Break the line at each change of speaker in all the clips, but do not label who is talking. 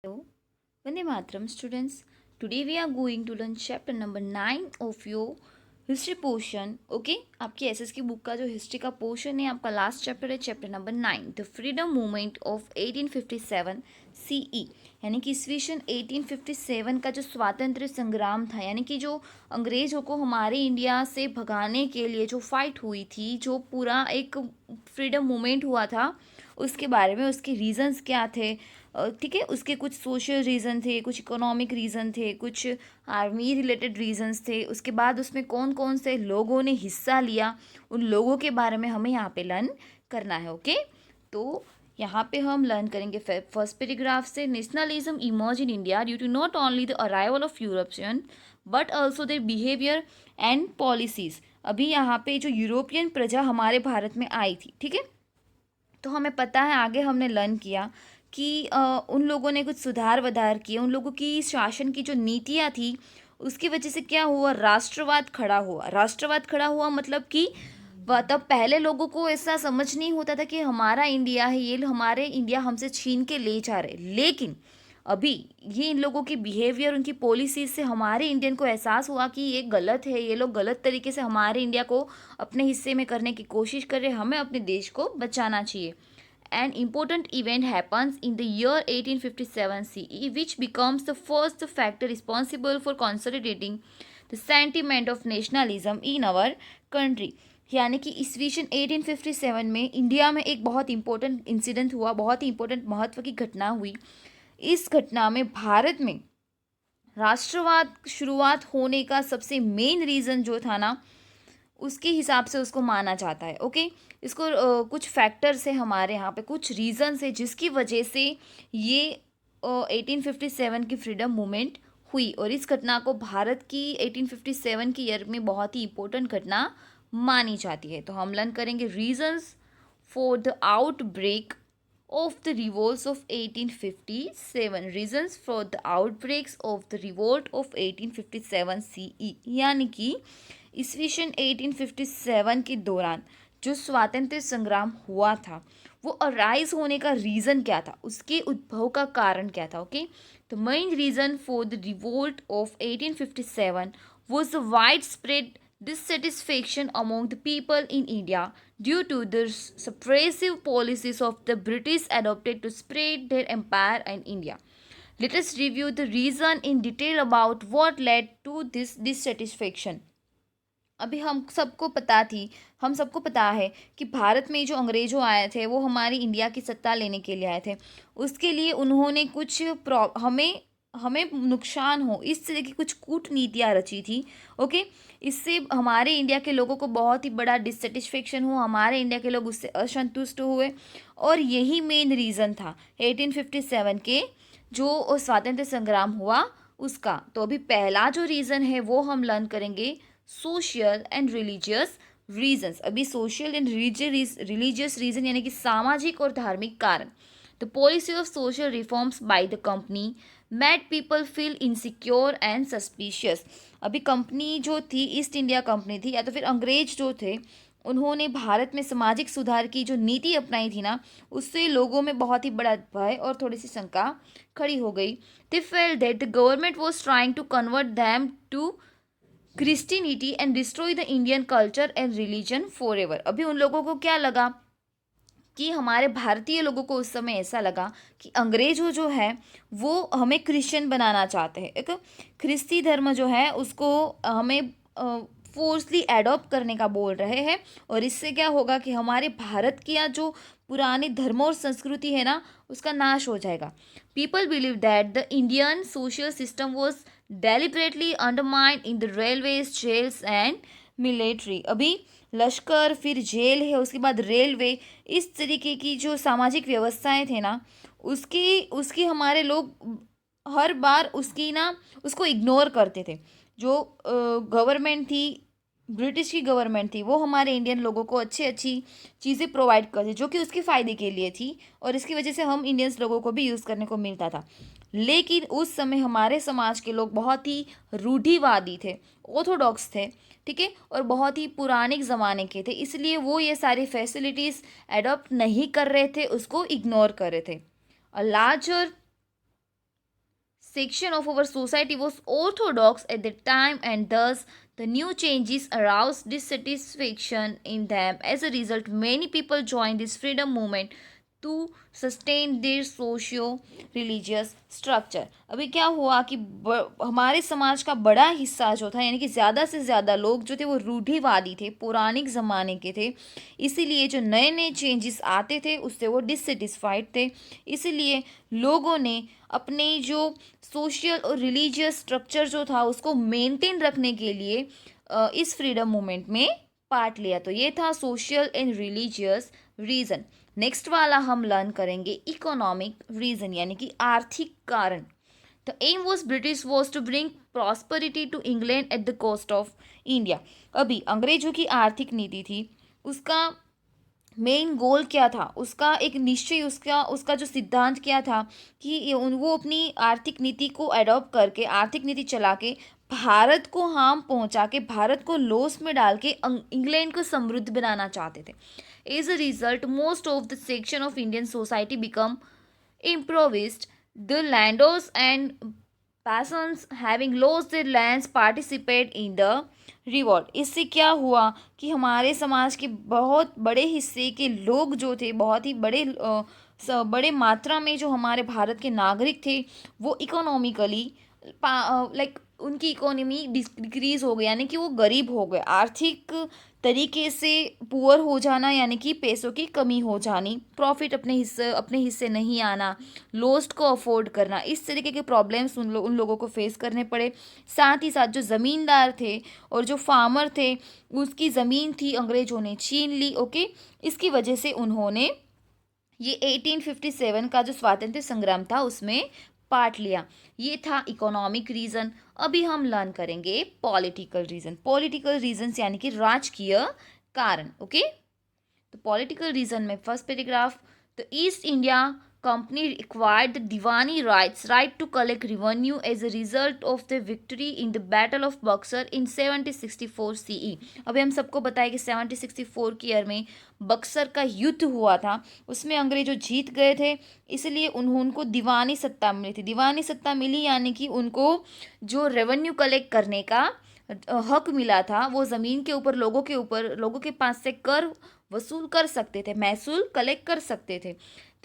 Hello, Vande Mataram students. Today we are going to learn chapter number 9 of your history portion. Okay, आपकी SS की book का जो history का portion है आपका लास्ट चैप्टर है chapter number 9 the freedom movement of 1857 CE. यानी कि ईस्वीसन 1857 का जो स्वातंत्र्य संग्राम था, यानी कि जो अंग्रेजों को हमारे इंडिया से भगाने के लिए जो फाइट हुई थी, जो पूरा एक फ्रीडम मूवमेंट हुआ था, उसके बारे में, उसके रीजंस क्या थे. ठीक है, उसके कुछ सोशल रीज़न थे, कुछ इकोनॉमिक रीज़न थे, कुछ आर्मी रिलेटेड रीजंस थे. उसके बाद उसमें कौन कौन से लोगों ने हिस्सा लिया, उन लोगों के बारे में हमें यहाँ पे लर्न करना है. ओके, तो यहाँ पे हम लर्न करेंगे फर्स्ट पैराग्राफ से. Nationalism emerge in India due to not only the arrival of European but also their behaviour and policies. अभी यहाँ पे जो यूरोपियन प्रजा हमारे भारत में आई थी, ठीक है, तो हमें पता है, आगे हमने लर्न किया कि उन लोगों ने कुछ सुधार वधार किए. उन लोगों की शासन की जो नीतियाँ थी उसकी वजह से क्या हुआ, राष्ट्रवाद खड़ा हुआ. राष्ट्रवाद खड़ा हुआ मतलब कि तब पहले लोगों को ऐसा समझ नहीं होता था कि हमारा इंडिया है, ये हमारे इंडिया हमसे छीन के ले जा रहे. लेकिन अभी ये इन लोगों की बिहेवियर, उनकी पॉलिसीज से हमारे इंडियन को एहसास हुआ कि ये गलत है, ये लोग गलत तरीके से हमारे इंडिया को अपने हिस्से में करने की कोशिश कर रहे हैं. हमें अपने देश को बचाना चाहिए. An important event happens in the year 1857 CE, which becomes the first factor responsible for consolidating the sentiment of nationalism in our country. यानी कि ईस्वीसन 1857 में इंडिया में एक बहुत इंपॉर्टेंट इंसिडेंट हुआ, बहुत ही इंपॉर्टेंट महत्व की घटना हुई. इस घटना में भारत में राष्ट्रवाद शुरुआत होने का सबसे मेन रीज़न जो था ना, उसके हिसाब से उसको माना जाता है. ओके, इसको कुछ फैक्टर्स है हमारे यहाँ पे, कुछ रीजंस है जिसकी वजह से ये 1857 की फ्रीडम मूवमेंट हुई. और इस घटना को भारत की 1857 की ईयर में बहुत ही इंपॉर्टेंट घटना मानी जाती है. तो हम लर्न करेंगे reasons for the outbreak of the revolts of 1857. Reasons for the outbreaks of the revolt of 1857 CE. यानी कि ईस्वीसन 1857 के दौरान जो स्वातंत्र्य संग्राम हुआ था, वो अराइज होने का रीज़न क्या था, उसके उद्भव का कारण क्या था. Okay, the main reason for the revolt of 1857 was the widespread dissatisfaction among the people in India due to the suppressive policies of the British adopted to spread their empire in India. Let us review the reason in detail about what led to this dissatisfaction. अभी हम सबको पता है कि भारत में जो अंग्रेजों आए थे वो हमारी इंडिया की सत्ता लेने के लिए आए थे. उसके लिए उन्होंने कुछ हमें हमें नुकसान हो इस तरह की कुछ कूटनीतियाँ रची थी. ओके, इससे हमारे इंडिया के लोगों को बहुत ही बड़ा डिससेटिस्फेक्शन हुआ, हमारे इंडिया के लोग उससे असंतुष्ट हुए. और यही मेन रीज़न था 1857 के जो स्वातंत्र्य संग्राम हुआ उसका. तो अभी पहला जो रीज़न है वो हम लर्न करेंगे, सोशल एंड रिलीजियस रीजंस. अभी सोशल एंड रिलीजियस रीजन यानी कि सामाजिक और धार्मिक कारण. The policy of social reforms by the company made people feel insecure and suspicious. अभी कंपनी जो थी, ईस्ट इंडिया कंपनी थी या तो फिर अंग्रेज जो थे, उन्होंने भारत में सामाजिक सुधार की जो नीति अपनाई थी ना, उससे लोगों में बहुत ही बड़ा भय और थोड़ी सी शंका खड़ी हो गई. They felt that the government was trying to convert them to Christianity and destroy the Indian culture and religion forever. अभी उन लोगों को क्या लगा कि हमारे भारतीय लोगों को उस समय ऐसा लगा कि अंग्रेज जो है वो हमें क्रिश्चियन बनाना चाहते हैं, एक ख्रिस्ती धर्म जो है उसको हमें फोर्सली एडॉप्ट करने का बोल रहे हैं. और इससे क्या होगा कि हमारे भारत की जो पुरानी धर्म और संस्कृति है ना, उसका नाश हो जाएगा. People believe that the Indian social system was deliberately undermined in the railways, jails and military. अभी लश्कर, फिर जेल है, उसके बाद रेलवे, इस तरीके की जो सामाजिक व्यवस्थाएं थे ना, उसकी उसकी हमारे लोग हर बार उसकी ना उसको इग्नोर करते थे. जो गवर्नमेंट थी, ब्रिटिश की गवर्नमेंट थी, वो हमारे इंडियन लोगों को अच्छी अच्छी चीज़ें प्रोवाइड करती जो कि उसके फ़ायदे के लिए थी. और इसकी वजह से हम इंडियंस लोगों को भी यूज़ करने को मिलता था. लेकिन उस समय हमारे समाज के लोग बहुत ही रूढ़िवादी थे, ऑर्थोडॉक्स थे, ठीक है, और बहुत ही पुराने ज़माने के थे. इसलिए वो ये सारी फैसिलिटीज़ एडॉप्ट नहीं कर रहे थे, उसको इग्नोर कर रहे थे. A larger section of our society was orthodox at the time, and thus the new changes aroused dissatisfaction in them. As a result, many people joined this freedom movement to sustain their socio religious structure. अभी क्या हुआ कि हमारे समाज का बड़ा हिस्सा जो था, यानी कि ज़्यादा से ज़्यादा लोग जो थे वो रूढ़िवादी थे, पौराणिक ज़माने के थे. इसीलिए जो नए नए चेंजेस आते थे उससे वो डिससेटिस्फाइड थे. इसीलिए लोगों ने अपने जो सोशल और रिलीजियस स्ट्रक्चर जो था उसको मेंटेन रखने के लिए इस फ्रीडम मूवमेंट में पार्ट लिया. तो ये था social and religious reason. Next वाला हम लर्न करेंगे इकोनॉमिक रीज़न, यानी कि आर्थिक कारण. The aim was British was to bring prosperity to England at the cost of India. अभी अंग्रेजों की आर्थिक नीति थी, उसका मेन गोल क्या था, उसका एक निश्चय, उसका जो सिद्धांत क्या था कि वो अपनी आर्थिक नीति को अडॉप्ट करके, आर्थिक नीति चला के भारत को हार्म पहुंचा के, भारत को लॉस में डाल के इंग्लैंड को समृद्ध बनाना चाहते थे. As a result most of the section of Indian society become improvised. The landlords and peasants having lost their lands participate in the revolt. इससे क्या हुआ कि हमारे समाज के बहुत बड़े हिस्से के लोग जो थे, बहुत ही बड़े मात्रा में जो हमारे भारत के नागरिक थे, वो इकोनॉमिकली लाइक उनकी इकोनॉमी डिक्रीज हो गई, यानी कि वो गरीब हो गए. आर्थिक तरीके से पुअर हो जाना, यानी कि पैसों की कमी हो जानी, प्रॉफिट अपने हिस्से नहीं आना, लॉस्ट को अफोर्ड करना, इस तरीके के प्रॉब्लम्स उन लोगों को फेस करने पड़े. साथ ही साथ जो ज़मींदार थे और जो फार्मर थे, उसकी ज़मीन थी अंग्रेजों ने छीन ली. ओके, इसकी वजह से उन्होंने ये 1857 का जो स्वातंत्र्य संग्राम था उसमें पार्ट लिया. ये था इकोनॉमिक रीज़न. अभी हम लर्न करेंगे पॉलिटिकल रीज़न. पॉलिटिकल रीजन्स यानी कि राजकीय कारण. ओके, तो पॉलिटिकल रीज़न में first paragraph, the east India company acquired the Diwani right to collect revenue as a result of the victory in the Battle of Buxar in 1764 CE. अभी हम सबको बताएं कि 1764 की ईयर में बक्सर का युद्ध हुआ था, उसमें अंग्रेजों जीत गए थे, इसलिए उनको दीवानी सत्ता मिली थी. दीवानी सत्ता मिली यानी कि उनको जो रेवेन्यू कलेक्ट करने का हक मिला था, वो ज़मीन के ऊपर लोगों के पास से कर वसूल कर सकते थे, महसूल कलेक्ट कर सकते थे.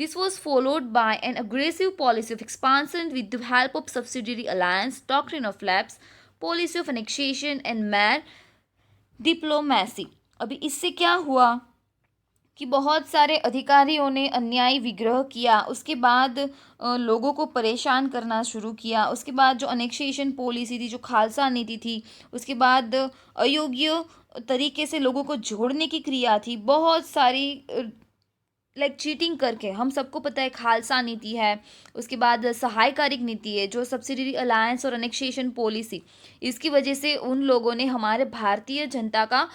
This was followed by an aggressive policy of expansion with the help of subsidiary alliance, doctrine of lapse, policy of annexation and mere diplomacy. अभी इससे क्या हुआ कि बहुत सारे अधिकारियों ने अन्यायी विग्रह किया, उसके बाद लोगों को परेशान करना शुरू किया, उसके बाद जो अनेक्सेशन पॉलिसी थी, जो खालसा नीति थी, उसके बाद अयोग्य तरीके से लोगों को जोड़ने की क्रिया थी, बहुत सारी लाइक चीटिंग करके. हम सबको पता है खालसा नीति है, उसके बाद सहायकारिक नीति है, जो सब्सिडरी अलायंस और अनेक्सेशन पॉलिसी, इसकी वजह से उन लोगों ने हमारे भारतीय जनता का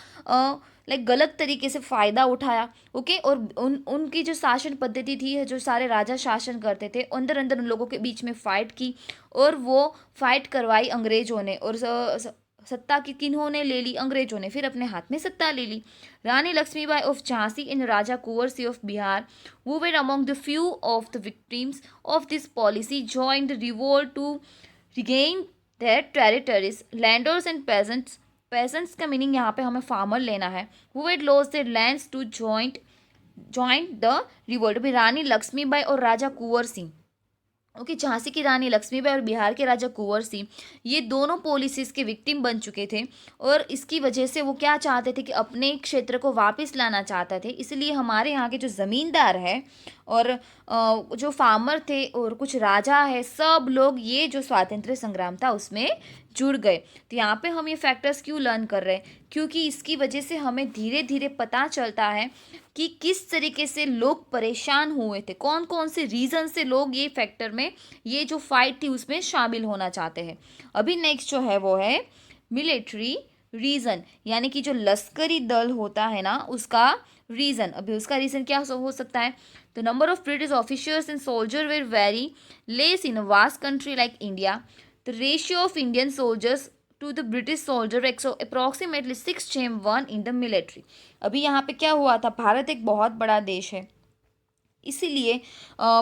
लाइक गलत तरीके से फ़ायदा उठाया. ओके, और उनकी जो शासन पद्धति थी, जो सारे राजा शासन करते थे, अंदर अंदर उन लोगों के बीच में फ़ाइट की, और वो फाइट करवाई अंग्रेज़ों ने, और सत्ता की किन्होंने ले ली, अंग्रेजों ने फिर अपने हाथ में सत्ता ले ली. Rani Lakshmibai of Jhansi and Raja Kunwar Singh of Bihar, who were among the few of the victims of this policy, joined the revolt to regain their territories. Landlords and peasants का मीनिंग यहाँ पे हमें फार्मर लेना है, who had lost their lands to join the revolt. भी रानी लक्ष्मीबाई और राजा Kunwar Singh, okay, Jhansi की रानी लक्ष्मीबाई और बिहार के राजा कुंवर सिंह, ये दोनों पॉलिसीज़ के विक्टिम बन चुके थे, और इसकी वजह से वो क्या चाहते थे कि अपने क्षेत्र को वापस लाना चाहते थे. इसलिए हमारे यहाँ के जो ज़मींदार है और जो फार्मर थे और कुछ राजा है, सब लोग ये जो स्वातंत्र्य संग्राम था उसमें जुड़ गए. तो यहाँ पे हम ये फैक्टर्स क्यों लर्न कर रहे हैं, क्योंकि इसकी वजह से हमें धीरे धीरे पता चलता है कि किस तरीके से लोग परेशान हुए थे, कौन कौन से रीज़न से लोग ये फैक्टर में, ये जो फाइट थी उसमें शामिल होना चाहते हैं. अभी नेक्स्ट जो है वो है मिलिट्री रीज़न, यानी कि जो लश्करी दल होता है ना, उसका रीज़न. अभी उसका रीज़न क्या हो सकता है, the number of British officers and soldier were very less in a vast country like India. The ratio of Indian soldiers to the British soldier approximately 6:1 in the military. अभी यहाँ पे क्या हुआ था, भारत एक बहुत बड़ा देश है, इसीलिए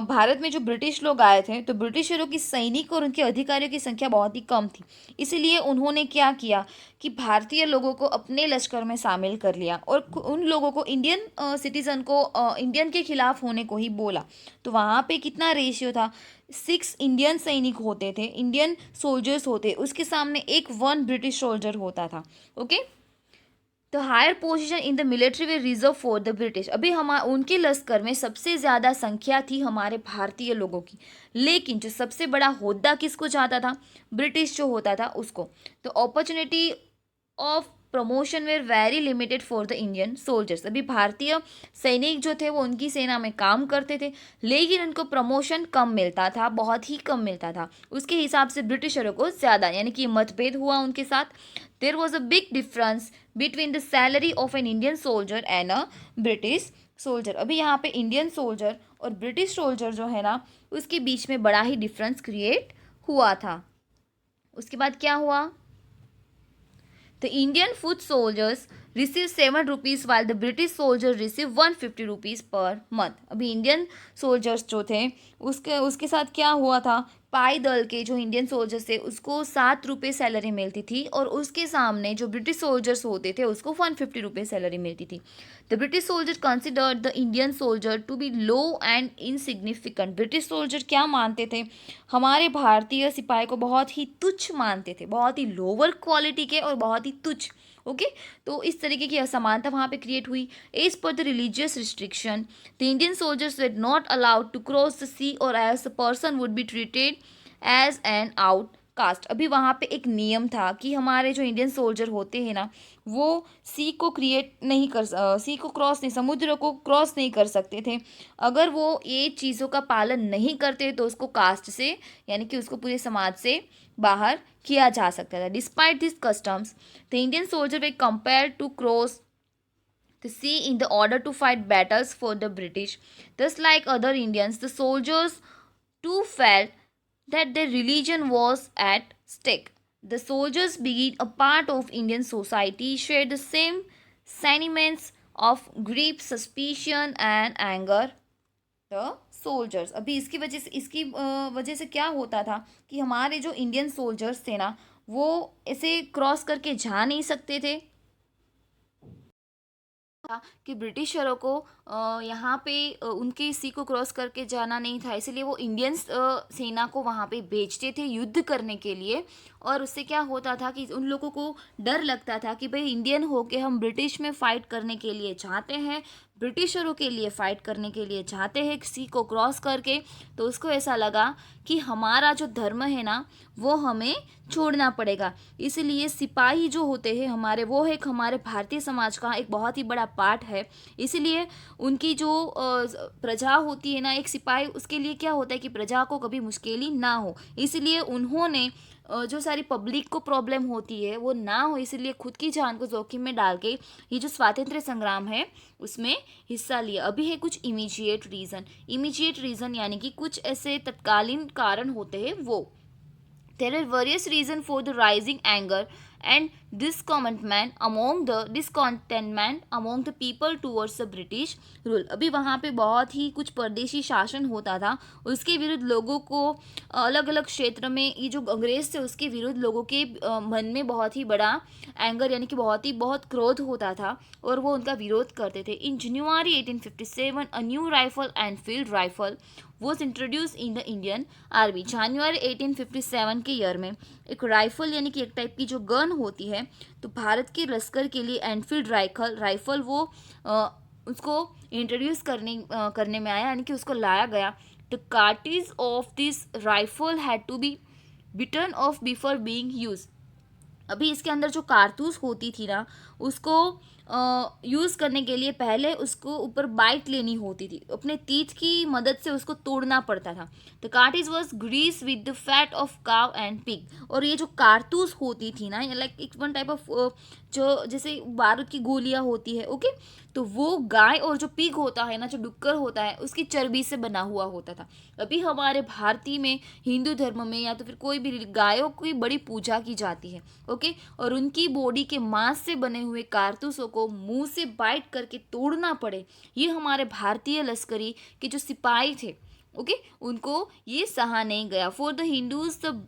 भारत में जो ब्रिटिश लोग आए थे तो ब्रिटिशरों की सैनिक और उनके अधिकारियों की संख्या बहुत ही कम थी। इसीलिए उन्होंने क्या किया कि भारतीय लोगों को अपने लश्कर में शामिल कर लिया और उन लोगों को इंडियन सिटीजन को इंडियन के खिलाफ होने को ही बोला। तो वहाँ पे कितना रेशियो था, 6 इंडियन सैनिक होते थे, इंडियन सोल्जर्स होते, उसके सामने एक 1 ब्रिटिश सोल्जर होता था। ओके, तो higher position in the military were reserve for the British. अभी हम उनके लश्कर में सबसे ज़्यादा संख्या थी हमारे भारतीय लोगों की, लेकिन जो सबसे बड़ा होद्दा किसको चाहता था, ब्रिटिश जो होता था उसको। तो opportunity of promotion were very limited for the Indian soldiers. अभी भारतीय सैनिक जो थे वो उनकी सेना में काम करते थे, लेकिन उनको प्रमोशन कम मिलता था, बहुत ही कम मिलता था। उसके हिसाब से ब्रिटिशरों को ज़्यादा, यानी कि मतभेद हुआ उनके साथ। There was a big difference between the salary of an Indian soldier and a British soldier. अभी यहाँ पे इंडियन सोल्जर और ब्रिटिश सोल्जर जो है ना, उसके बीच में बड़ा ही डिफरेंस क्रिएट हुआ था। उसके बाद क्या हुआ, the Indian foot soldiers receive 7 rupees while the British soldiers receive 150 rupees per month। अभी इंडियन सोल्जर्स जो थे उसके साथ क्या हुआ था, पाई दल के जो इंडियन सोल्जर्स थे उसको 7 रुपये सैलरी मिलती थी और उसके सामने जो ब्रिटिश सोल्जर्स होते थे उसको 150 रुपये सैलरी मिलती थी। The British soldier considered the Indian soldier to be low and insignificant. British soldier क्या मानते थे, हमारे भारतीय सिपाही को बहुत ही तुच्छ मानते थे, बहुत ही लोअर क्वालिटी के और बहुत ही तुच्छ। ओके, तो इस तरीके की असमानता वहाँ पे क्रिएट हुई। As per the religious restriction the Indian soldiers were not allowed to cross the sea और as a person would be treated as an outcast. अभी वहाँ पे एक नियम था कि हमारे जो इंडियन सोल्जर होते हैं ना, वो सी को क्रॉस नहीं, समुद्र को क्रॉस नहीं कर सकते थे। अगर वो ये चीज़ों का पालन नहीं करते तो उसको कास्ट से, यानी कि उसको पूरे समाज से बाहर किया जा सकता था। Despite this customs the Indian soldier were compare to cross the sea in the order to fight battles for the British. Thus, like other Indians, the soldiers too felt that their religion was at stake. The soldiers, being a part of Indian society, shared the same sentiments of grief, suspicion, and anger. The soldiers, अभी इसकी वजह से क्या होता था कि हमारे जो इंडियन सोल्जर्स थे ना, वो ऐसे क्रॉस करके जा नहीं सकते थे था कि ब्रिटिशरों को यहाँ पे उनके सी को क्रॉस करके जाना नहीं था, इसलिए वो इंडियन सेना को वहाँ पे भेजते थे युद्ध करने के लिए। और उससे क्या होता था कि उन लोगों को डर लगता था कि भाई इंडियन होके हम ब्रिटिश में फ़ाइट करने के लिए चाहते हैं, ब्रिटिशरों के लिए फ़ाइट करने के लिए चाहते हैं सी को क्रॉस करके। तो उसको ऐसा लगा कि हमारा जो धर्म है ना वो हमें छोड़ना पड़ेगा। इसलिए सिपाही जो होते हैं हमारे, वो एक हमारे भारतीय समाज का एक बहुत ही बड़ा पार्ट है। इसीलिए उनकी जो प्रजा होती है ना, एक सिपाही, उसके लिए क्या होता है कि प्रजा को कभी मुश्किल ना हो, इसलिए उन्होंने जो सारी पब्लिक को प्रॉब्लम होती है वो ना हो, इसलिए खुद की जान को जोखिम में डाल के ये जो स्वातंत्र्य संग्राम है उसमें हिस्सा लिया। अभी है कुछ इमीजिएट रीज़न यानी कि कुछ ऐसे तत्कालीन कारण होते हैं वो। There are various reasons for the rising anger and discontentment among the people towards the British rule। अभी वहाँ पे बहुत ही कुछ परदेशी शासन होता था, उसके विरुद्ध लोगों को अलग अलग क्षेत्र में, ये जो अंग्रेज थे उसके विरुद्ध लोगों के मन में बहुत ही बड़ा एंगर यानी कि बहुत क्रोध होता था और वो उनका विरोध करते थे। In January 1857 a new rifle and field rifle was introduce in the Indian army. जनवरी 1857 के ईयर में एक राइफल यानी कि एक टाइप की जो गन होती है, तो भारत के लश्कर के लिए एनफील्ड राइफल वो उसको इंट्रोड्यूस करने में आया, यानी कि उसको लाया गया। The cartridge of this rifle had to be bitten off before being use. अभी इसके अंदर जो कारतूस होती थी ना, उसको यूज़ करने के लिए पहले उसको ऊपर बाइट लेनी होती थी, अपने टीथ की मदद से उसको तोड़ना पड़ता था। The cartridge was grease with the fat of cow and pig. और ये जो कारतूस होती थी ना, लाइक एक वन टाइप ऑफ जो जैसे बारूद की गोलियां होती है, ओके, तो वो गाय और जो पिग होता है ना, जो डुक्कर होता है, उसकी चर्बी से बना हुआ होता था। अभी हमारे भारतीय में, हिंदू धर्म में या तो फिर कोई भी गायों की बड़ी पूजा की जाती है, ओके, और उनकी बॉडी के मांस से बने हुए कारतूसों को मुंह से बाइट करके तोड़ना पड़े, ये हमारे भारतीय लश्करी के जो सिपाही थे, ओके, उनको ये सहा नहीं गया. For the Hindus the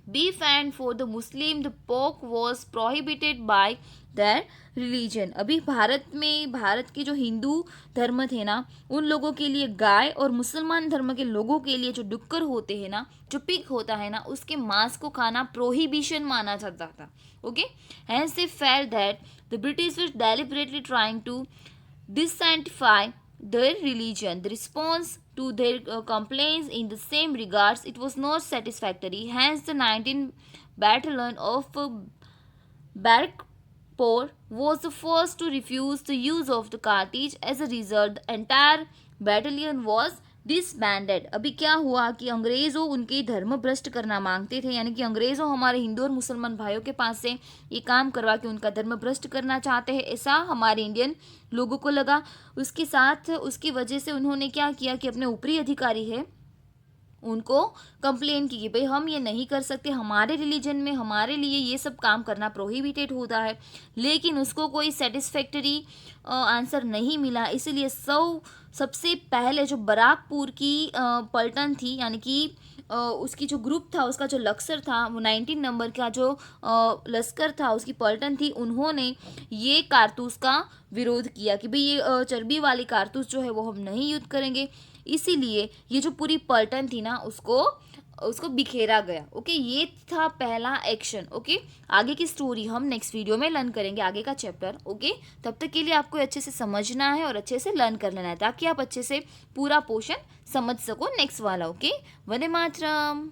beef and for the Muslim the pork was prohibited by their religion. अभी भारत के जो हिंदू धर्म थे ना, उन लोगों के लिए गाय, और मुसलमान धर्म के लोगों के लिए जो डुक्कर होते हैं ना, जो पिग होता है ना, उसके मांस को खाना प्रोहिबिशन माना जाता था. Okay, hence they felt that the British were deliberately trying to disanctify their religion. The response to their complaints in the same regards, it was not satisfactory. Hence, the 19th Battalion of Barrackpore was the first to refuse the use of the cartridge. As a result, the entire battalion was disbanded. अभी क्या हुआ कि अंग्रेज़ों उनके धर्म भ्रष्ट करना मांगते थे, यानी कि अंग्रेज़ों हमारे हिंदू और मुसलमान भाइयों के पास से ये काम करवा के उनका धर्म भ्रष्ट करना चाहते हैं, ऐसा हमारे इंडियन लोगों को लगा. उसके साथ उसकी वजह से उन्होंने क्या किया कि अपने ऊपरी अधिकारी है उनको कंप्लेन की कि भाई हम ये नहीं कर सकते, हमारे रिलीजन में हमारे लिए ये सब काम करना प्रोहिबिटेड होता है. लेकिन उसको कोई सेटिस्फैक्टरी आंसर नहीं मिला. इसीलिए सबसे पहले जो बराकपुर की पलटन थी, यानी कि उसकी जो ग्रुप था, उसका जो लश्कर था, वो 19 नंबर का जो लश्कर था, उसकी पलटन थी, उन्होंने ये कारतूस का विरोध किया कि भाई ये चर्बी वाली कारतूस जो है वो हम नहीं यूज करेंगे. इसीलिए ये जो पूरी पलटन थी ना, उसको बिखेरा गया. ओके, ये था पहला एक्शन. ओके, आगे की स्टोरी हम नेक्स्ट वीडियो में लर्न करेंगे, आगे का चैप्टर. ओके, तब तक के लिए आपको अच्छे से समझना है और अच्छे से लर्न कर लेना है, ताकि आप अच्छे से पूरा पोर्शन समझ सको नेक्स्ट वाला. ओके, वंदे मातरम.